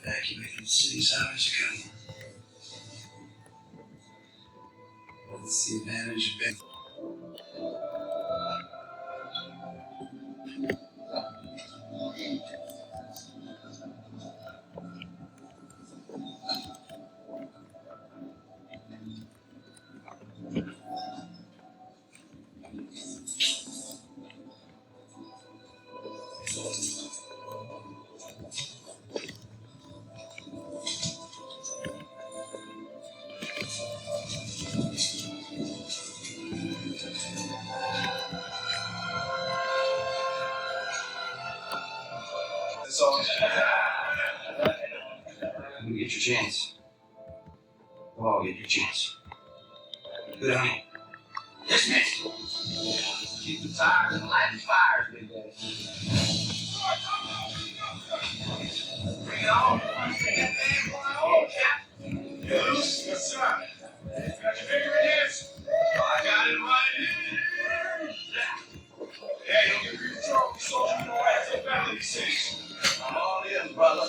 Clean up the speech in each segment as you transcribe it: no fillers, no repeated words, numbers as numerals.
evacuating the city's hours ago. That's the advantage of being. You get your chance. We'll all get your chance. Good on you. Dismissed. Keep the tires and lighting fires, big daddy. Bring it on. Yes, sir. Got your finger in this? I got it right here. Hey, don't get your trophy, soldier. You know I have to battle these things. I'm all in, brother.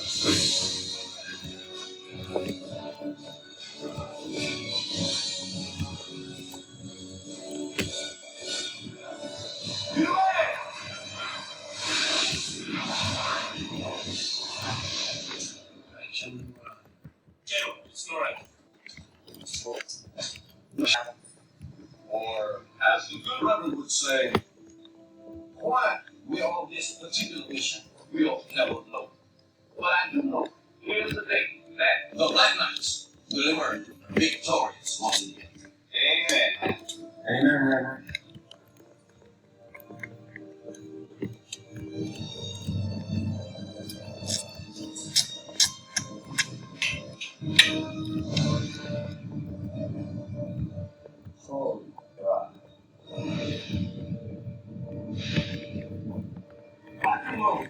It's all right. Or, as the good Reverend would say, why we on this particular mission, we'll never know. But I do know, here's the thing, that the Black Knights will emerge victorious once again. Amen. Amen, Reverend. Holy God. Come on.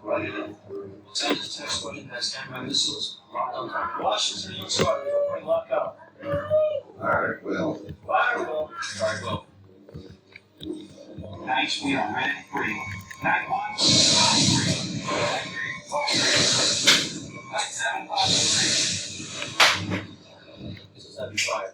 Right. Send this text what it has my missiles locked on time. Washington, you'll start before lock out. Alright, well. Firewall. Alright, well. Nice, we are ready for you. 9-1. 9-7. This is heavy fire.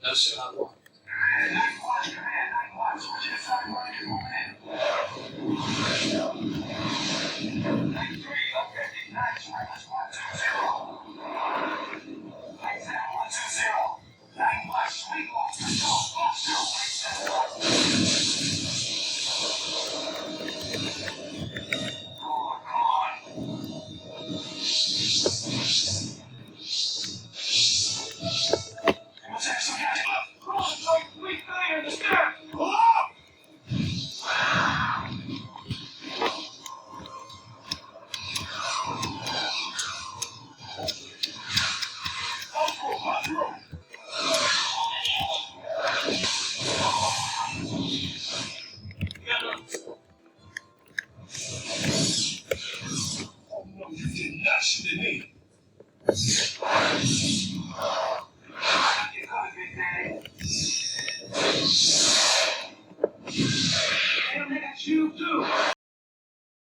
No, sir, not one.